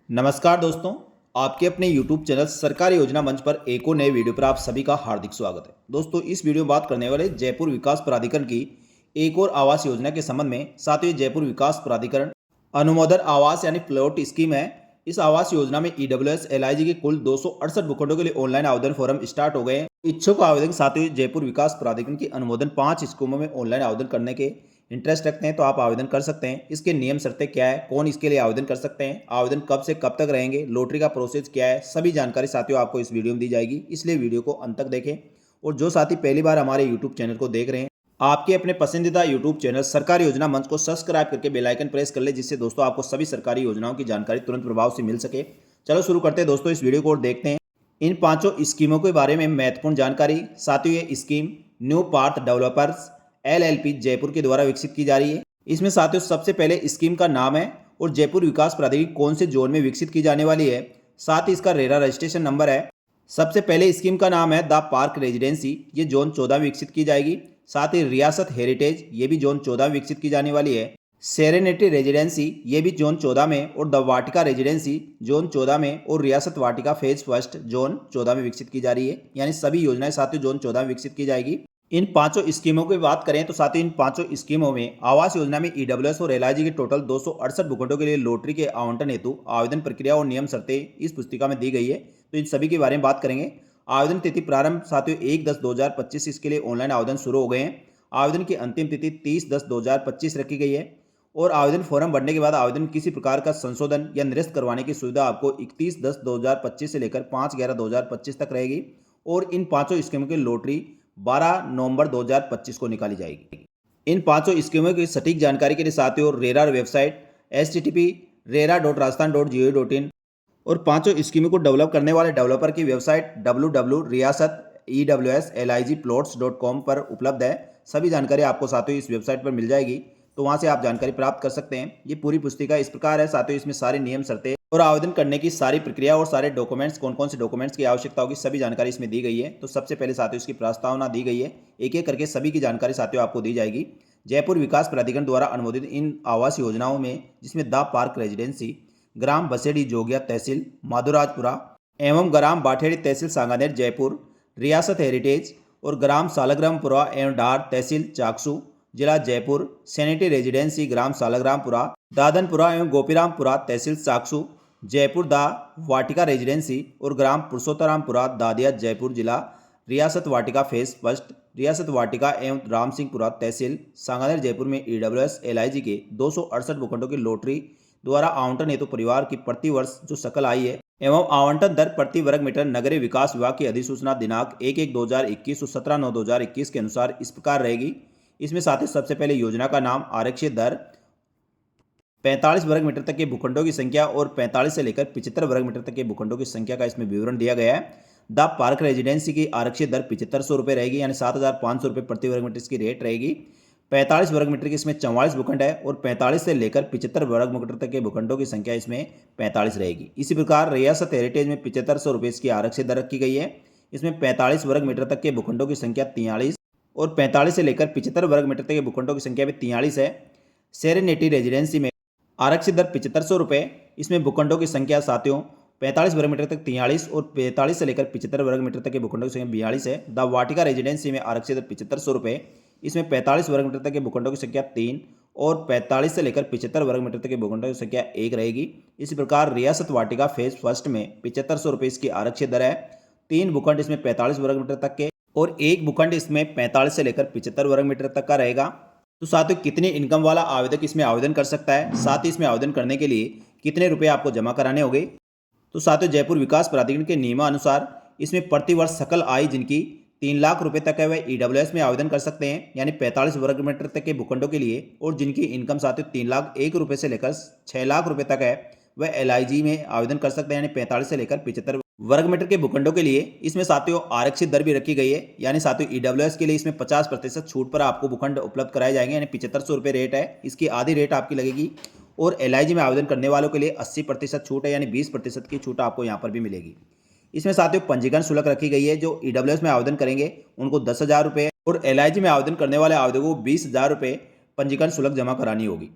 नमस्कार दोस्तों, आपके अपने YouTube चैनल सरकारी योजना मंच पर एक और नए वीडियो पर आप सभी का हार्दिक स्वागत है। दोस्तों, इस वीडियो में बात करने वाले जयपुर विकास प्राधिकरण की एक और आवास योजना के संबंध में। साथ ही जयपुर विकास प्राधिकरण अनुमोदन आवास यानी प्लॉट स्कीम है। इस आवास योजना में ईडब्ल्यूएस एलआईजी के कुल 268 भूखंडों के लिए ऑनलाइन आवेदन फॉर्म स्टार्ट हो गए हैं। इच्छुक आवेदक साथ ही जयपुर विकास प्राधिकरण की अनुमोदन 5 स्कीमों में ऑनलाइन आवेदन करने के इंटरेस्ट रखते हैं तो आप आवेदन कर सकते हैं। इसके नियम शर्तें क्या है, कौन इसके लिए आवेदन कर सकते हैं, आवेदन कब से कब तक रहेंगे, लॉटरी का प्रोसेस क्या है, सभी जानकारी साथियों आपको इस वीडियो में दी जाएगी, इसलिए वीडियो को अंत तक देखें। और जो साथी पहली बार हमारे यूट्यूब चैनल को देख रहे हैं, आपके अपने पसंदीदा यूट्यूब चैनल सरकारी योजना मंच को सब्सक्राइब करके बेल आइकन प्रेस कर ले, जिससे दोस्तों आपको सभी सरकारी योजनाओं की जानकारी तुरंत प्रभाव से मिल सके। चलो शुरू करते हैं दोस्तों इस वीडियो को और देखते हैं इन पांचों स्कीमों के बारे में महत्वपूर्ण जानकारी। साथियों, ये scheme new Parth developers LLP Jaipur के द्वारा विकसित की जा रही है। इसमें साथियों सबसे पहले स्कीम का नाम है और जयपुर विकास प्राधिकरण कौन से जोन में विकसित की जाने वाली है, साथ ही इसका रेरा रजिस्ट्रेशन नंबर है। सबसे पहले स्कीम का नाम है द पार्क रेजिडेंसी, ये जोन 14 में विकसित की जाएगी। साथ ही रियासत हेरिटेज, ये भी जोन 14 में विकसित की जाने वाली है। सेरेनिटी रेजिडेंसी, ये भी जोन 14 में, और द वाटिका रेजिडेंसी जोन 14 में, और रियासत वाटिका फेज फर्स्ट जोन 14 में विकसित की जा रही है। यानी सभी योजनाएं साथियों जोन 14 में विकसित की जाएगी। इन पांचों स्कीमों की बात करें तो साथियों इन पांचों स्कीमों में आवास योजना में ईडब्ल्यूएस और एलआईजी के टोटल 268 भूखंडों के लिए लॉटरी के आवंटन हेतु आवेदन प्रक्रिया और नियम शर्तें इस पुस्तिका में दी गई है। तो इन सभी के बारे में बात करेंगे। आवेदन तिथि प्रारंभ साथियों 1/10/2025 इसके लिए ऑनलाइन आवेदन शुरू हो गए हैं। आवेदन की अंतिम तिथि 30/10/2025 रखी गई है। और आवेदन फॉर्म भरने के बाद आवेदन किसी प्रकार का संशोधन या निरस्त करवाने की सुविधा आपको 31/10/2025 से लेकर 5/11/2025 तक रहेगी। और इन पांचों स्कीमों की लॉटरी 12 नवंबर 2025 को निकाली जाएगी। इन पांचों स्कीमों की सटीक जानकारी के लिए साथियों रेरा वेबसाइट http://rera.rajasthan.gov.in और पांचों स्कीमों को डेवलप करने वाले डेवलपर की वेबसाइट www.riasat-eligplots.com पर उपलब्ध है। सभी जानकारी आपको साथियों इस वेबसाइट पर मिल जाएगी, तो वहां से आप जानकारी प्राप्त कर सकते हैं। ये पूरी पुस्तिका इस प्रकार है साथियों, इसमें सारे नियम शर्तें और आवेदन करने की सारी प्रक्रिया और सारे डॉक्यूमेंट्स, कौन कौन से डॉक्यूमेंट्स की आवश्यकता होगी, सभी जानकारी इसमें दी गई है। तो सबसे पहले साथियों इसकी प्रस्तावना दी गई है, एक एक करके सभी की जानकारी साथियों आपको दी जाएगी। जयपुर विकास प्राधिकरण द्वारा अनुमोदित इन आवास योजनाओं में जिसमें द पार्क रेजिडेंसी ग्राम बसेड़ी जोगिया तहसील माधुराजपुरा एवं ग्राम बाठेड़ी तहसील सांगानेर जयपुर, रियासत हेरिटेज और ग्राम सालग्रामपुरा एवं डार तहसील चाकसू जिला जयपुर, सैनिटरी रेजिडेंसी ग्राम सालग्रामपुरा दादनपुरा एवं गोपीरामपुरा तहसील चाकसू जयपुर, द वाटिका रेजिडेंसी और ग्राम पुरुषोत्तरामपुरा दादिया जयपुर जिला, रियासत वाटिका फेज फर्स्ट रियासत वाटिका एवं राम सिंहपुरा तहसील सांगानेर जयपुर में ईडब्ल्यूएस एलआईजी के 268 भूखंडों की लॉटरी द्वारा आवंटन हेतु परिवार की प्रति वर्ष जो सकल आय है एवं आवंटन दर प्रति वर्ग मीटर नगरीय विकास विभाग की अधिसूचना दिनांक 1/1/2021 और 17/9/2021 के अनुसार इस प्रकार रहेगी। इसमें साथ ही सबसे पहले योजना का नाम, आरक्षित दर, 45 वर्ग मीटर तक के भूखंडों की संख्या और 45 से लेकर 75 वर्ग मीटर तक के भूखंडों की संख्या का इसमें विवरण दिया गया है। द पार्क रेजिडेंसी की आरक्षित दर 7500 रुपये रहेगी, यानी 7500 रुपये प्रति वर्ग मीटर इसकी रेट रहेगी। 45 वर्ग मीटर की इसमें 44 भूखंड है और 45 से लेकर 75 वर्ग मीटर तक के भूखंडों की संख्या इसमें 45 रहेगी। इसी प्रकार रियासत हेरिटेज में 7500 रुपये इसकी आरक्षित दर रखी गई है। इसमें 45 वर्ग मीटर तक के भूखंडों की संख्या 43 और 45 से लेकर 75 वर्ग मीटर तक के भूखंडों की संख्या भी 43 है। सेरेनिटी रेजिडेंसी में आरक्षित दर 7500 रुपये, इसमें भूखंडों की संख्या साथियों 45 वर्ग मीटर तक 43 और 45 से लेकर 75 वर्ग मीटर तक के भूखंडों की संख्या 42 है। द वाटिका रेजिडेंसी में आरक्षित दर 7500 रुपये, इसमें 45 वर्ग मीटर तक के भूखंडों की संख्या 3 और 45 से लेकर 75 वर्ग मीटर तक के भूखंडों की संख्या 1 रहेगी। इसी प्रकार रियासत वाटिका फेज फर्स्ट में 7500 रुपये इसकी आरक्षित दर है। 3 भूखंड इसमें 45 वर्ग मीटर तक के और 1 भूखंड इसमें 45 से लेकर 75 वर्ग मीटर तक का रहेगा। तो साथियों कितने इनकम वाला आवेदक इसमें आवेदन कर सकता है, साथ ही इसमें आवेदन करने के लिए कितने रुपए आपको जमा कराने होंगे। तो साथियों जयपुर विकास प्राधिकरण के नियमानुसार इसमें प्रति वर्ष सकल आय जिनकी 3 लाख रुपए तक है वह ईडब्ल्यूएस में आवेदन कर सकते हैं, यानी 45 वर्ग मीटर तक के भूखंडों के लिए। और जिनकी इनकम साथियों 3,01,000 रुपये से लेकर 6 लाख रुपए तक है वह एलआईजी में आवेदन कर सकते हैं, यानी 45 से लेकर 75 वर्ग मीटर के भूखंडों के लिए। इसमें साथियों आरक्षित दर भी रखी गई है, यानी साथियों ईडब्ल्यूएस के लिए इसमें 50% छूट पर आपको भूखंड उपलब्ध कराए जाएंगे, यानी 7500 रुपये रेट है, इसकी आधी रेट आपकी लगेगी। और एलआईजी में आवेदन करने वालों के लिए 80% छूट है, यानी 20% की छूट आपको यहाँ पर भी मिलेगी। इसमें साथियों पंजीकरण शुल्क रखी गई है, जो ईडब्ल्यूएस में आवेदन करेंगे उनको 10,000 रुपये और एलआईजी में आवेदन करने वाले आवेदकों को 20,000 रुपये पंजीकरण शुल्क जमा करानी होगी।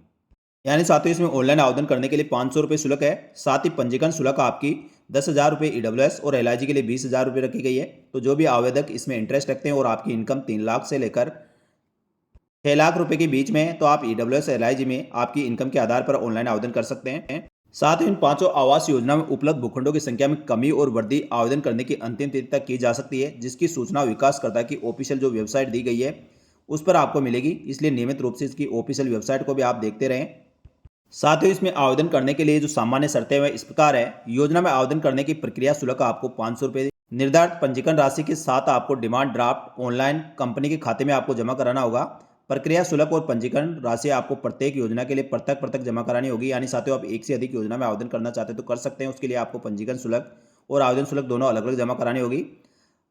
यानी साथियों इसमें ऑनलाइन आवेदन करने के लिए 500 रुपये शुल्क है। साथ ही पंजीकरण शुल्क आपकी 10,000 रुपये EWS और LIG के लिए 20,000 रुपये रखी गई है। तो जो भी आवेदक इसमें इंटरेस्ट रखते हैं और आपकी इनकम 3 लाख से लेकर 6 लाख रुपए के बीच में है, तो आप EWS LIG में आपकी इनकम के आधार पर ऑनलाइन आवेदन कर सकते हैं। साथ ही इन पांचों आवास योजना में उपलब्ध भूखंडों की संख्या में कमी और वृद्धि आवेदन करने की अंतिम तिथि तक की जा सकती है, जिसकी सूचना विकासकर्ता की ऑफिशियल जो वेबसाइट दी गई है उस पर आपको मिलेगी। इसलिए नियमित रूप से इसकी ऑफिशियल वेबसाइट को भी आप देखते रहें। साथ ही इसमें आवेदन करने के लिए जो सामान्य शर्तें वह इस प्रकार है। योजना में आवेदन करने की प्रक्रिया शुल्क आपको 500 रुपये निर्धारित पंजीकरण राशि के साथ आपको डिमांड ड्राफ्ट ऑनलाइन कंपनी के खाते में आपको जमा कराना होगा। प्रक्रिया शुल्क और पंजीकरण राशि आपको प्रत्येक योजना के लिए पृथक पृथक जमा करानी होगी। यानी साथियों आप एक से अधिक योजना में आवेदन करना चाहते हैं तो कर सकते हैं। उसके लिए आपको पंजीकरण शुल्क और आवेदन शुल्क दोनों अलग अलग जमा करानी होगी।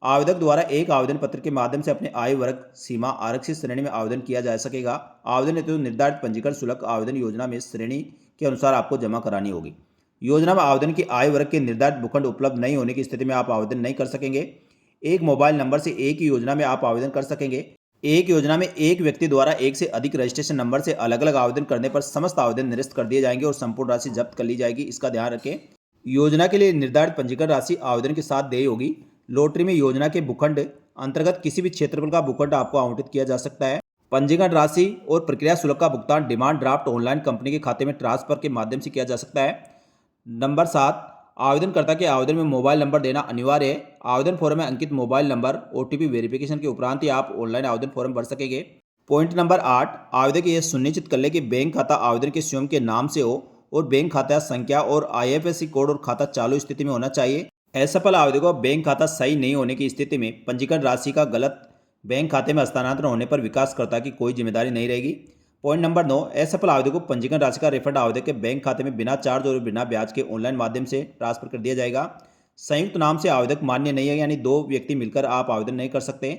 आवेदक द्वारा एक आवेदन पत्र के माध्यम से अपने आयु वर्ग सीमा आरक्षित श्रेणी में आवेदन किया जा सकेगा। आवेदन हेतु निर्धारित पंजीकरण शुल्क आवेदन योजना में श्रेणी के अनुसार आपको जमा करानी होगी। योजना में आवेदन की आयु वर्ग के निर्धारित भूखंड उपलब्ध नहीं होने की स्थिति में आप आवेदन नहीं कर सकेंगे। एक मोबाइल नंबर से एक ही योजना में आप आवेदन कर सकेंगे। एक योजना में एक व्यक्ति द्वारा एक से अधिक रजिस्ट्रेशन नंबर से अलग अलग आवेदन करने पर समस्त आवेदन निरस्त कर दिए जाएंगे और संपूर्ण राशि जब्त कर ली जाएगी। इसका ध्यान रखें। योजना के लिए निर्धारित पंजीकरण राशि आवेदन के साथ देय होगी। लॉटरी में योजना के भूखंड अंतर्गत किसी भी क्षेत्रफल का भूखंड आपको आवंटित किया जा सकता है। पंजीकरण राशि और प्रक्रिया शुल्क का भुगतान डिमांड ड्राफ्ट ऑनलाइन कंपनी के खाते में ट्रांसफर के माध्यम से किया जा सकता है। नंबर 7, आवेदनकर्ता के आवेदन में मोबाइल नंबर देना अनिवार्य है। आवेदन फॉर्म में अंकित मोबाइल नंबर OTP वेरिफिकेशन के उपरांत ही आप ऑनलाइन आवेदन फॉर्म भर सकेंगे। पॉइंट नंबर 8, आवेदक यह सुनिश्चित कर ले कि बैंक खाता आवेदन के स्वयं के नाम से हो और बैंक खाता संख्या और IFSC कोड और खाता चालू स्थिति में होना चाहिए। असफल आवेदकों का बैंक खाता सही नहीं होने की स्थिति में पंजीकरण राशि का गलत बैंक खाते में हस्तांतरण होने पर विकासकर्ता की कोई जिम्मेदारी नहीं रहेगी। पॉइंट नंबर 9, असफल आवेदकों को पंजीकरण राशि का रिफंड आवेदक के बैंक खाते में बिना चार्ज और बिना ब्याज के ऑनलाइन माध्यम से ट्रांसफर कर दिया जाएगा। संयुक्त नाम से आवेदक मान्य नहीं है, यानी 2 व्यक्ति मिलकर आप आवेदन नहीं कर सकते।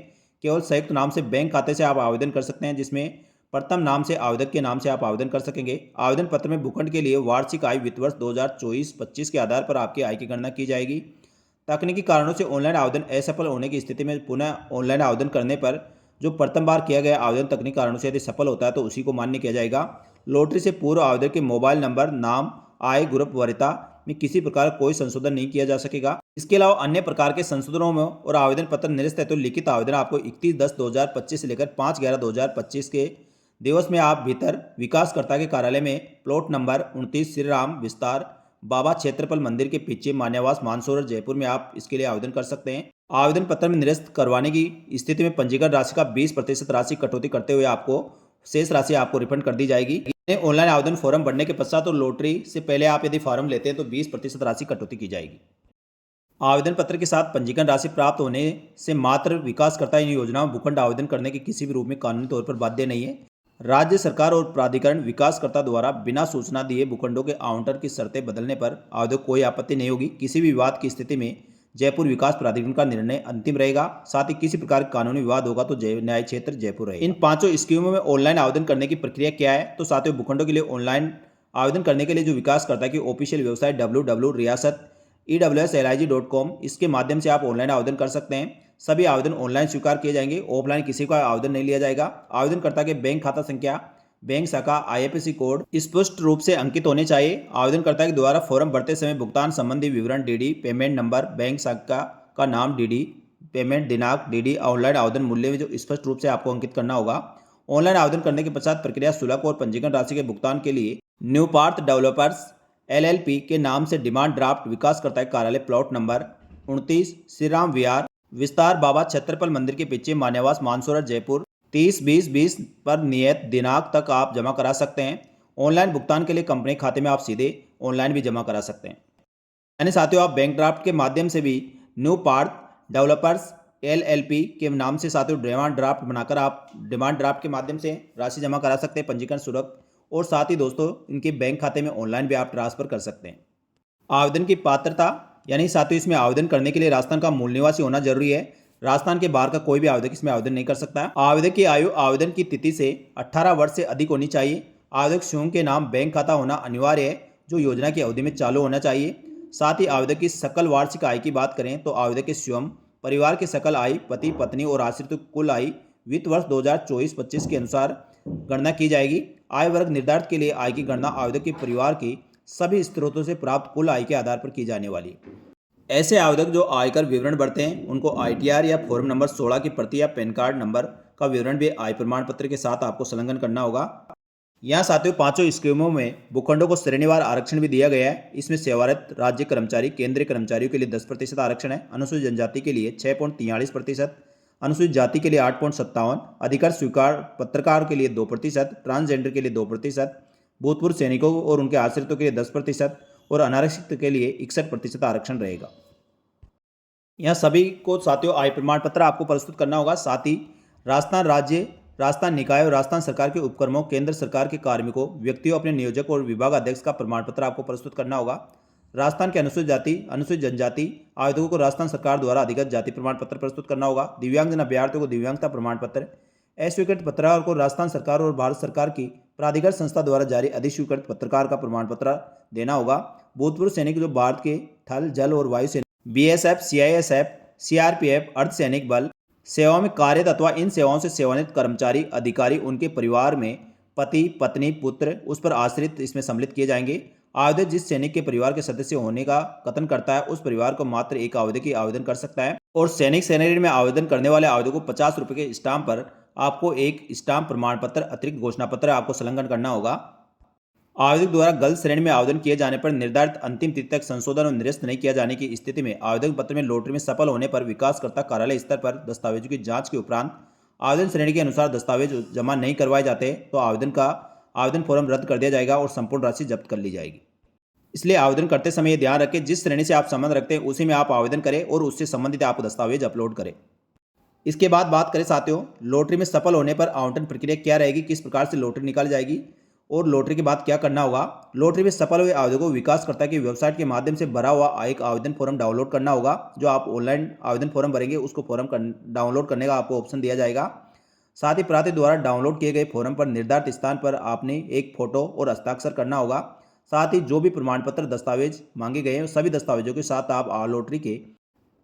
केवल संयुक्त नाम से बैंक खाते से आप आवेदन कर सकते हैं, जिसमें प्रथम नाम से आवेदक के नाम से आप आवेदन कर सकेंगे। आवेदन पत्र में भूखंड के लिए वार्षिक आय वित्त वर्ष 2024-25 के आधार पर आपकी आय की गणना की जाएगी। तकनीकी कारणों से ऑनलाइन आवेदन असफल होने की स्थिति में पुनः ऑनलाइन आवेदन करने पर जो प्रथम बार किया गया आवेदन तकनीकी कारणों से यदि सफल होता है तो उसी को मान्य किया जाएगा। लॉटरी से पूर्व आवेदक के मोबाइल नंबर, नाम, आय, ग्रुप, वरीयता में किसी प्रकार कोई संशोधन नहीं किया जा सकेगा। इसके अलावा अन्य प्रकार के संशोधनों में और आवेदन पत्र निरस्त है तो लिखित आवेदन आपको 31/10/2025 से लेकर 5/11/2025 के दिवस में आप भीतर विकासकर्ता के कार्यालय में प्लॉट नंबर 29 श्री राम विस्तार बाबा क्षेत्रपाल मंदिर के पीछे मान्यवास मानसरोवर जयपुर में आप इसके लिए आवेदन कर सकते हैं। आवेदन पत्र में निरस्त करवाने की स्थिति में पंजीकरण राशि का 20% राशि कटौती करते हुए आपको शेष राशि आपको रिफंड कर दी जाएगी। ऑनलाइन आवेदन फॉर्म भरने के पश्चात और लॉटरी से पहले आप यदि फॉर्म लेते हैं तो 20% राशि कटौती की जाएगी। आवेदन पत्र के साथ पंजीकरण राशि प्राप्त होने से मात्र विकासकर्ता इन योजनाओं में भूखंड आवेदन करने के किसी भी रूप में कानूनी तौर पर बाध्य नहीं है। राज्य सरकार और प्राधिकरण विकासकर्ता द्वारा बिना सूचना दिए भूखंडों के आवंटन की शर्तें बदलने पर आवेदक कोई आपत्ति नहीं होगी। किसी भी विवाद की स्थिति में जयपुर विकास प्राधिकरण का निर्णय अंतिम रहेगा। साथ ही किसी प्रकार का कानूनी विवाद होगा तो न्याय क्षेत्र जयपुर रहेगा। इन 5 स्कीमों में ऑनलाइन आवेदन करने की प्रक्रिया क्या है? तो साथियों भूखंडों के लिए ऑनलाइन आवेदन करने के लिए जो विकासकर्ता की ऑफिशियल वेबसाइट www.riasat.ewslig.com इसके माध्यम से आप ऑनलाइन आवेदन कर सकते हैं। सभी आवेदन ऑनलाइन स्वीकार किए जाएंगे, ऑफलाइन किसी का आवेदन नहीं लिया जाएगा। आवेदनकर्ता के बैंक खाता संख्या, बैंक शाखा, IFSC कोड स्पष्ट रूप से अंकित होने चाहिए। आवेदनकर्ता के द्वारा फॉर्म भरते समय भुगतान संबंधी विवरण DD, पेमेंट नंबर, बैंक शाखा का नाम DD, पेमेंट दिनांक DD, ऑनलाइन आवेदन मूल्य में जो स्पष्ट रूप से आपको अंकित करना होगा। ऑनलाइन आवेदन करने के पश्चात प्रक्रिया शुल्क और पंजीकरण राशि के भुगतान के लिए न्यू पार्थ डेवलपर्स LLP के नाम से डिमांड ड्राफ्ट विकासकर्ता के कार्यालय प्लॉट नंबर 29 श्री राम विहार विस्तार बाबा छत्रपल मंदिर के पीछे मान्यवास मानसरोवर जयपुर 30/20/20 पर नियत दिनांक तक आप जमा करा सकते हैं। ऑनलाइन भुगतान के लिए कंपनी खाते में आप सीधे ऑनलाइन भी जमा करा सकते हैं। यानी साथियों आप बैंक ड्राफ्ट के माध्यम से भी न्यू पार्थ डेवलपर्स LLP के नाम से साथियों डिमांड ड्राफ्ट बनाकर आप डिमांड ड्राफ्ट के माध्यम से राशि जमा करा सकते हैं, पंजीकरण शुल्क, और साथ ही दोस्तों इनके बैंक खाते में ऑनलाइन भी आप ट्रांसफर कर सकते हैं। आवेदन की पात्रता, यानी साथियों इसमें आवेदन करने के लिए राजस्थान का मूल निवासी होना जरूरी है। राजस्थान के बाहर का कोई भी आवेदक इसमें आवेदन नहीं कर सकता है। आवेदक की आयु आवेदन की तिथि से 18 वर्ष से अधिक होनी चाहिए। आवेदक स्वयं के नाम बैंक खाता होना अनिवार्य है जो योजना की अवधि में चालू होना चाहिए। साथ ही आवेदक की सकल वार्षिक आय की बात करें तो आवेदक के स्वयं, परिवार की सकल आय, पति पत्नी और आश्रित कुल आय वित्त वर्ष 2024-25 के अनुसार गणना की जाएगी। आय वर्ग निर्धारित के लिए आय की गणना आवेदक के परिवार की सभी स्रोतों से प्राप्त कुल आय के आधार पर की जाने वाली है। ऐसे आवेदक जो आयकर विवरण भरते हैं उनको ITR या फॉर्म नंबर 16 की प्रति या पैन कार्ड नंबर का विवरण भी आय प्रमाण पत्र के साथ आपको संलग्न करना होगा। यहाँ साथियों पांचों स्कीमों में भूखंडों को श्रेणीवार आरक्षण भी दिया गया है। इसमें सेवारत राज्य कर्मचारी केंद्रीय कर्मचारियों के लिए 10% आरक्षण है, अनुसूचित जनजाति के लिए 6.43%, अनुसूचित जाति के लिए 8.57%, अधिकार स्वीकार पत्रकार के लिए 2%, ट्रांसजेंडर के लिए 2%, भूतपूर्व सैनिकों और उनके आश्रितों के लिए 10% और अनारक्षित के लिए 61% आरक्षण रहेगा। यहाँ सभी को साथियों आय प्रमाण पत्र आपको प्रस्तुत करना होगा। साथ ही राजस्थान राज्य, राजस्थान निकाय और राजस्थान सरकार के उपक्रमों, केंद्र सरकार के कार्मिकों, व्यक्तियों, अपने नियोजक और विभाग अध्यक्ष का प्रमाण पत्र आपको प्रस्तुत करना होगा। राजस्थान के अनुसूचित जाति, अनुसूचित जनजाति आवेदकों को राजस्थान सरकार द्वारा अधिगत जाति प्रमाण पत्र प्रस्तुत करना होगा। दिव्यांगजन अभ्यर्थियों को दिव्यांगता प्रमाण पत्र, अस्वीकृत पत्रकार को राजस्थान सरकार और भारत सरकार की प्राधिकृत संस्था द्वारा जारी अधिस्वीकृत पत्रकार का प्रमाण पत्र देना होगा। भूतपूर्व सैनिक जो भारत के थल, जल और वायु सेना, BSF, CISF, CRPF, अर्धसैनिक बल सेवाओं में कार्यरत अथवा इन सेवाओं से सेवानिवृत्त कर्मचारी, अधिकारी, उनके परिवार में पति, पत्नी, पुत्र, उस पर आश्रित इसमें सम्मिलित किए जाएंगे। आवेदक जिस सैनिक के परिवार के सदस्य होने का कथन करता है उस परिवार को मात्र एक आवेदक ही आवेदन कर सकता है। और सैनिक श्रेणी में आवेदन करने वाले आवेदक को 50 रुपये के स्टाम्प पर आपको एक स्टाम्प प्रमाण पत्र अतिरिक्त घोषणा पत्र आपको संलग्न करना होगा। आवेदक द्वारा गलत श्रेणी में आवेदन किए जाने पर निर्धारित अंतिम तिथि तक संशोधन और निरस्त नहीं किया जाने की स्थिति में आवेदन पत्र में लॉटरी में सफल होने पर विकासकर्ता कार्यालय स्तर पर दस्तावेजों की जांच के उपरांत आवेदन श्रेणी के अनुसार दस्तावेज जमा नहीं करवाए जाते तो आवेदन फॉर्म रद्द कर दिया जाएगा और संपूर्ण राशि जब्त कर ली जाएगी। इसलिए आवेदन करते समय यह ध्यान रखें जिस श्रेणी से आप संबंध रखते हैं उसी में आप आवेदन करें और उससे संबंधित आप दस्तावेज अपलोड करें। इसके बाद बात करें साथियों लॉटरी में सफल होने पर आवंटन प्रक्रिया क्या रहेगी, किस प्रकार से लॉटरी निकाली जाएगी और लॉटरी के बाद क्या करना होगा। लॉटरी में सफल हुए आवेदकों को विकासकर्ता की वेबसाइट के माध्यम से भरा हुआ एक आवेदन फॉर्म डाउनलोड करना होगा। जो आप ऑनलाइन आवेदन फॉर्म भरेंगे उसको फॉर्म डाउनलोड करने का आपको ऑप्शन दिया जाएगा। साथ ही प्रार्थी द्वारा डाउनलोड किए गए फॉर्म पर निर्धारित स्थान पर आपने एक फोटो और हस्ताक्षर करना होगा। साथ ही जो भी प्रमाण पत्र दस्तावेज मांगे गए हैं सभी दस्तावेजों के साथ आप लॉटरी के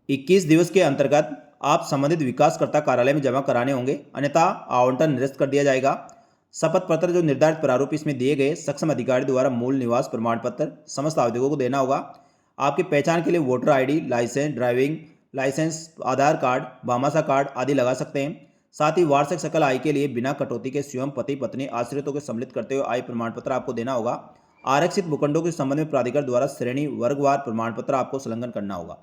21 दिवस के अंतर्गत आप संबंधित विकासकर्ता कार्यालय में जमा कराने होंगे, अन्यथा आवंटन निरस्त कर दिया जाएगा। शपथ पत्र जो निर्धारित प्रारूप इसमें दिए गए सक्षम अधिकारी द्वारा मूल निवास प्रमाण पत्र समस्त आवेदकों को देना होगा। आपकी पहचान के लिए voter ID, license, driving license, Aadhaar card, Bhamashah card आदि लगा सकते हैं। साथ ही वार्षिक सकल आय के लिए बिना कटौती के स्वयं पति पत्नी आश्रितों को सम्मिलित करते हुए आय प्रमाण पत्र आपको देना होगा। आरक्षित भूखंडों के संबंध में प्राधिकरण द्वारा श्रेणी वर्गवार प्रमाण पत्र आपको संलग्न करना होगा।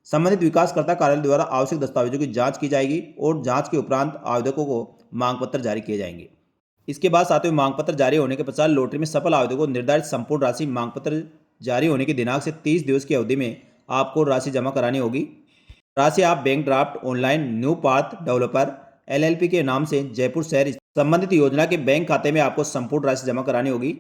संबंधित विकासकर्ता कार्यालय द्वारा आवश्यक दस्तावेजों की जांच की जाएगी और जांच के उपरांत आवेदकों को मांग पत्र जारी किए जाएंगे। इसके बाद साथियों मांग पत्र जारी होने के पश्चात लॉटरी में सफल आवेदकों को निर्धारित संपूर्ण राशि मांग पत्र जारी होने के दिनांक से 30 दिवस की अवधि में आपको राशि जमा करानी होगी। राशि आप bank draft online new path developer LLP के नाम से जयपुर शहर संबंधित योजना के बैंक खाते में आपको संपूर्ण राशि जमा करानी होगी।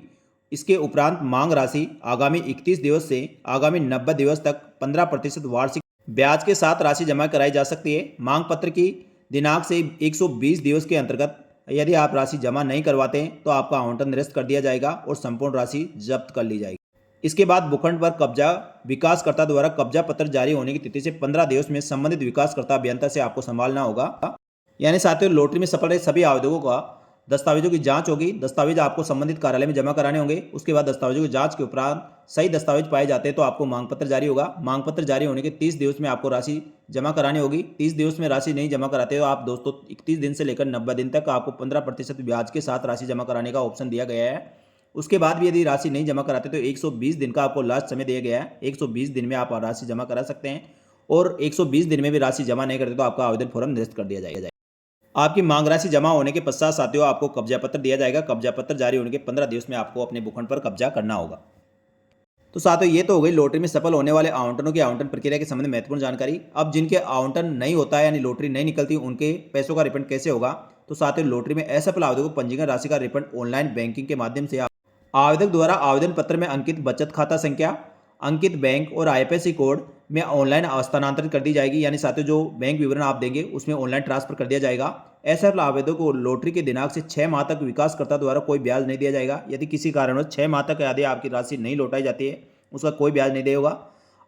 इसके उपरांत मांग राशि आगामी 31 दिवस से आगामी 90 दिवस तक 15% वार्षिक ब्याज के साथ राशि जमा कराई जा सकती है। मांग पत्र की दिनांक से 120 दिवस के अंतर्गत यदि आप राशि जमा नहीं करवाते हैं तो आपका आवंटन निरस्त कर दिया जाएगा और संपूर्ण राशि जब्त कर ली जाएगी। इसके बाद भूखंड पर कब्जा विकासकर्ता द्वारा कब्जा पत्र जारी होने की तिथि से 15 दिवस में संबंधित विकासकर्ता अभियंता से आपको संभालना होगा। यानी साथियों लॉटरी में सफल रहे सभी आवेदकों का दस्तावेजों की जांच होगी। दस्तावेज आपको संबंधित कार्यालय में जमा कराने होंगे। उसके बाद दस्तावेजों की जांच के उपरांत सही दस्तावेज पाए जाते हैं तो आपको मांग पत्र जारी होगा। मांग पत्र जारी होने के 30 दिवस में आपको राशि जमा करानी होगी। 30 दिवस में राशि नहीं जमा कराते तो आप दोस्तों 31 दिन से लेकर 90 दिन तक आपको 15% ब्याज के साथ राशि जमा कराने का ऑप्शन दिया गया है। उसके बाद भी यदि राशि नहीं जमा कराते तो 120 दिन का आपको लास्ट समय दिया गया है। 120 दिन में आप राशि जमा करा सकते हैं और 120 दिन में भी राशि जमा नहीं करते तो आपका आवेदन फॉर्म निरस्त कर दिया जाएगा। आपकी मांग राशि जमा होने के पश्चात साथियों आपको कब्जा पत्र दिया जाएगा। कब्जा पत्र जारी होने के 15 दिवस में आपको अपने भूखंड पर कब्जा करना होगा। तो साथियों ये तो हो गई लॉटरी में सफल होने वाले आवंटनों की आवंटन प्रक्रिया के संबंध में महत्वपूर्ण जानकारी। अब जिनके आवंटन नहीं होता है यानी लॉटरी नहीं निकलती उनके पैसों का रिफंड कैसे होगा। तो साथियों लॉटरी में असफल आवेदकों को पंजीकरण राशि का रिफंड ऑनलाइन बैंकिंग के माध्यम से आवेदक द्वारा आवेदन पत्र में अंकित बचत खाता संख्या, अंकित बैंक और IFSC कोड में ऑनलाइन स्थानांतरित कर दी जाएगी। यानी साथियों जो बैंक विवरण आप देंगे उसमें ऑनलाइन ट्रांसफर कर दिया जाएगा। असफल आवेदकों को लॉटरी के दिनांक से 6 माह तक विकासकर्ता द्वारा कोई ब्याज नहीं दिया जाएगा। यदि किसी कारणवश 6 माह तक यदि आपकी राशि नहीं लौटाई जाती है उसका कोई ब्याज नहीं दिया होगा।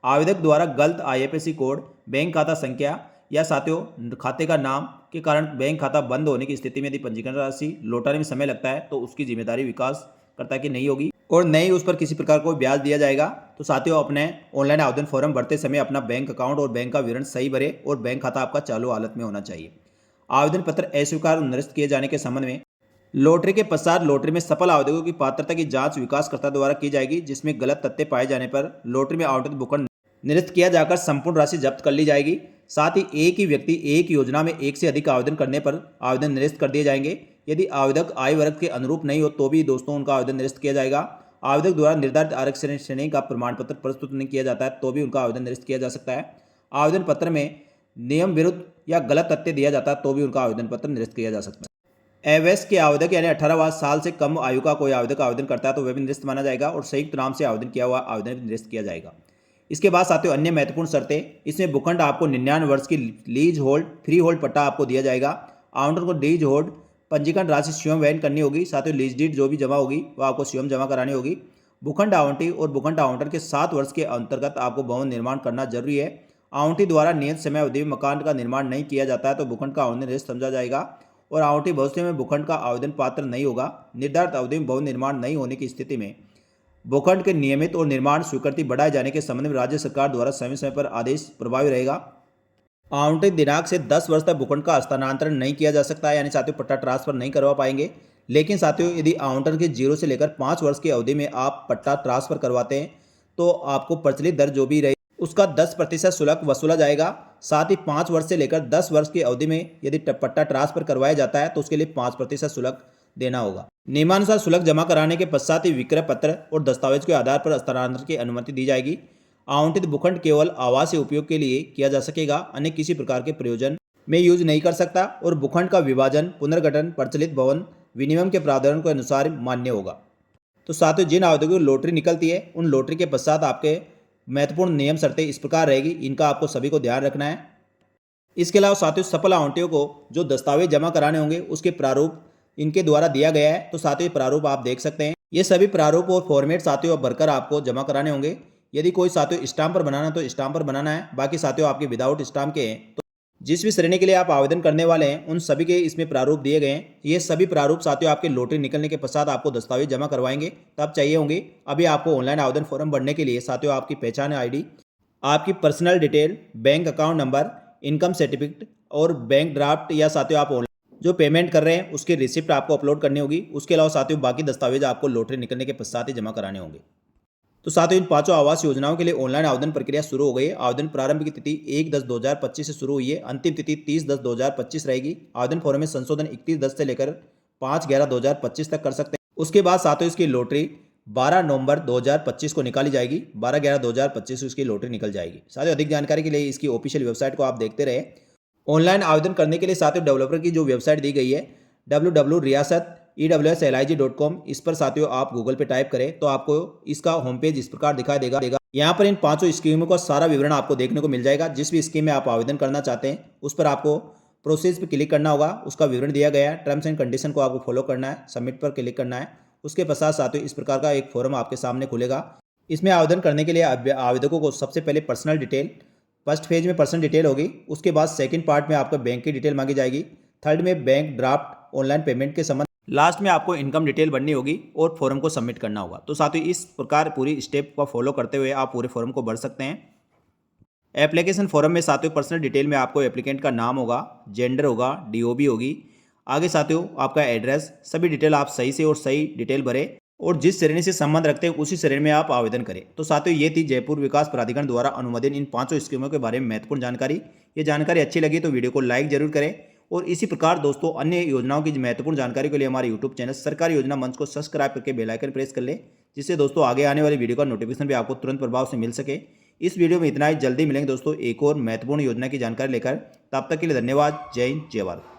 आवेदक द्वारा गलत IFSC कोड, बैंक खाता संख्या या साथियों खाते का नाम के कारण बैंक खाता बंद होने की स्थिति में यदि पंजीकरण राशि लौटाने में समय लगता है तो उसकी जिम्मेदारी विकासकर्ता की नहीं होगी और न ही उस पर किसी प्रकार को ब्याज दिया जाएगा। तो साथियों अपने ऑनलाइन आवेदन फॉर्म भरते समय अपना बैंक अकाउंट और बैंक का विवरण सही भरे और बैंक खाता आपका चालू हालत में होना चाहिए। आवेदन पत्र अस्वीकार और निरस्त किए जाने के संबंध में लॉटरी के पश्चात लॉटरी में सफल आवेदकों की पात्रता की जांच विकासकर्ता द्वारा की जाएगी, जिसमें गलत तथ्य पाए जाने पर लॉटरी में आवंटित भूखंड निरस्त किया जाकर संपूर्ण राशि जब्त कर ली जाएगी। साथ ही एक ही व्यक्ति एक योजना में एक से अधिक आवेदन करने पर आवेदन निरस्त कर दिए जाएंगे। यदि आवेदक आय वर्ग के अनुरूप नहीं हो तो भी दोस्तों उनका आवेदन निरस्त किया जाएगा। आवेदक द्वारा निर्धारित आरक्षण श्रेणी का प्रमाण पत्र प्रस्तुत नहीं किया जाता है तो भी उनका आवेदन निरस्त किया जा सकता है। आवेदन पत्र में नियम विरुद्ध या गलत तथ्य दिया जाता है तो भी उनका आवेदन पत्र निरस्त किया जा सकता है। अवयस्क के आवेदक यानी 18 साल से कम आयु का कोई आवेदक आवेदन करता है तो वह भी निरस्त माना जाएगा और संयुक्त नाम से आवेदन किया हुआ आवेदन भी निरस्त किया जाएगा। इसके बाद साथियों अन्य महत्वपूर्ण शर्तें, इसमें भूखंड आपको 99 वर्ष की लीज होल्ड फ्री होल्ड पट्टा आपको दिया जाएगा। आवंटन को लीज होल्ड पंजीकरण राशि स्वयं वहन करनी होगी। साथियों लीज डीड जो भी जमा होगी वो आपको स्वयं जमा करानी होगी। भूखंड आवंटी और भूखंड आवंटन के 7 वर्ष के अंतर्गत आपको भवन निर्माण करना जरूरी है। आवंटी द्वारा नियत समय अवधि में मकान का निर्माण नहीं किया जाता है तो भूखंड का आवेदन निरस्त समझा जाएगा और आवंटी भविष्य में भूखंड का आवेदन पात्र नहीं होगा। निर्धारित अवधि में भवन निर्माण नहीं होने की स्थिति में भूखंड के नियमित और निर्माण स्वीकृति बढ़ाए जाने के संबंध में राज्य सरकार द्वारा समय समय पर आदेश प्रभावी रहेगा। आवंटित दिनांक से 10 वर्ष तक भूखंड का हस्तांतरण नहीं किया जा सकता है, यानी साथियों पट्टा ट्रांसफर नहीं करवा पाएंगे। लेकिन साथियों यदि आवंटन के 0 से लेकर 5 वर्ष की अवधि में आप पट्टा ट्रांसफर करवाते हैं तो आपको प्रचलित दर जो भी रही उसका 10% शुल्क वसूला जाएगा। साथ ही 5 वर्ष से लेकर 10 वर्ष की अवधि में यदि पट्टा ट्रांसफर करवाया जाता है तो उसके लिए 5% शुल्क देना होगा। नियमानुसार शुल्क जमा कराने के पश्चात ही विक्रय पत्र और दस्तावेज के आधार पर हस्तांतरण की अनुमति दी जाएगी। आवंटित भूखंड केवल आवासीय उपयोग के लिए किया जा सकेगा, अन्य किसी प्रकार के प्रयोजन में यूज नहीं कर सकता और भूखंड का विभाजन पुनर्गठन प्रचलित भवन विनियम के प्रावधान के अनुसार मान्य होगा। तो साथियों जिन आवेदकों की लॉटरी निकलती है उन लॉटरी के पश्चात आपके महत्वपूर्ण नियम शर्तें इस प्रकार रहेगी, इनका आपको सभी को ध्यान रखना है। इसके अलावा साथियों सफल आवंटियों को जो दस्तावेज जमा कराने होंगे उसके प्रारूप इनके द्वारा दिया गया है। तो साथियों प्रारूप आप देख सकते हैं। ये सभी प्रारूप और फॉर्मेट साथियों भरकर आपको जमा कराने होंगे। यदि कोई साथियों स्टाम्प पर बनाना तो स्टाम्प पर बनाना है, बाकी साथियों आपके विदाउट स्टाम्प के हैं तो जिस भी श्रेणी के लिए आप आवेदन करने वाले हैं उन सभी के इसमें प्रारूप दिए गए हैं। ये सभी प्रारूप साथियों आपके लॉटरी निकलने के पश्चात आपको दस्तावेज जमा करवाएंगे तब चाहिए होंगे। अभी आपको ऑनलाइन आवेदन फॉर्म भरने के लिए साथियों आपकी पहचान आईडी, आपकी personal detail, bank account number, income certificate और बैंक ड्राफ्ट या साथियों आप जो पेमेंट कर रहे हैं उसकी रिसिप्ट आपको अपलोड करनी होगी। उसके अलावा साथियों बाकी दस्तावेज आपको लॉटरी निकलने के पश्चात ही जमा कराने होंगे। तो साथियों इन 5 आवास योजनाओं के लिए ऑनलाइन आवेदन प्रक्रिया शुरू हो गई है। आवेदन प्रारंभ की तिथि 1/10/2025 से शुरू हुई है, अंतिम तिथि 30/10/2025 रहेगी। आवेदन फॉर्म में संशोधन 31/10 से लेकर 5/11/2025 तक कर सकते हैं। उसके बाद साथियों इसकी लॉटरी 12 नवंबर 2025 को निकाली जाएगी। 12/11/2025 को इसकी लॉटरी निकल जाएगी। साथियों अधिक जानकारी के लिए इसकी ऑफिशियल वेबसाइट को आप देखते रहे। ऑनलाइन आवेदन करने के लिए साथियों डेवलपर की जो वेबसाइट दी गई है www.riasat.elig.com, इस पर साथियों आप गूगल पे टाइप करें तो आपको इसका होम पेज इस प्रकार दिखाई देगा। यहाँ पर इन 5 स्कीमों का सारा विवरण आपको देखने को मिल जाएगा। जिस भी स्कीम में आप आवेदन करना चाहते हैं उस पर आपको प्रोसेस पर क्लिक करना होगा, उसका विवरण दिया गया है। टर्म्स एंड कंडीशन को आपको फॉलो करना है, सबमिट पर क्लिक करना है। उसके पश्चात साथियों इस प्रकार का एक फॉर्म आपके सामने खुलेगा। इसमें आवेदन करने के लिए आवेदकों को सबसे पहले पर्सनल डिटेल, फर्स्ट फेज में पर्सनल डिटेल होगी। उसके बाद सेकंड पार्ट में आपका बैंक की डिटेल मांगी जाएगी। थर्ड में बैंक ड्राफ्ट, ऑनलाइन पेमेंट के संबंध, लास्ट में आपको इनकम डिटेल भरनी होगी और फॉर्म को सबमिट करना होगा। तो साथियों इस प्रकार पूरी स्टेप का फॉलो करते हुए आप पूरे फॉर्म को भर सकते हैं। एप्लीकेशन फॉर्म में साथियों पर्सनल डिटेल में आपको एप्लीकेंट का नाम होगा, जेंडर होगा, DOB होगी, आगे साथियों आपका एड्रेस, सभी डिटेल आप सही से और सही डिटेल भरें और जिस श्रेणी से संबंध रखते हैं उसी श्रेणी में आप आवेदन करें। तो साथियों ये थी जयपुर विकास प्राधिकरण द्वारा अनुमोदित इन 5 स्कीमों के बारे में महत्वपूर्ण जानकारी। ये जानकारी अच्छी लगी तो वीडियो को लाइक जरूर करें और इसी प्रकार दोस्तों अन्य योजनाओं की महत्वपूर्ण जानकारी के लिए हमारे यूट्यूब चैनल सरकारी योजना मंच को सब्सक्राइब करके बेल आइकन प्रेस कर लें, जिससे दोस्तों आगे आने वाली वीडियो का नोटिफिकेशन भी आपको तुरंत प्रभाव से मिल सके। इस वीडियो में इतना ही, जल्दी मिलेंगे दोस्तों एक और महत्वपूर्ण योजना की जानकारी लेकर। तब तक के लिए धन्यवाद। जय हिंद, जय भारत।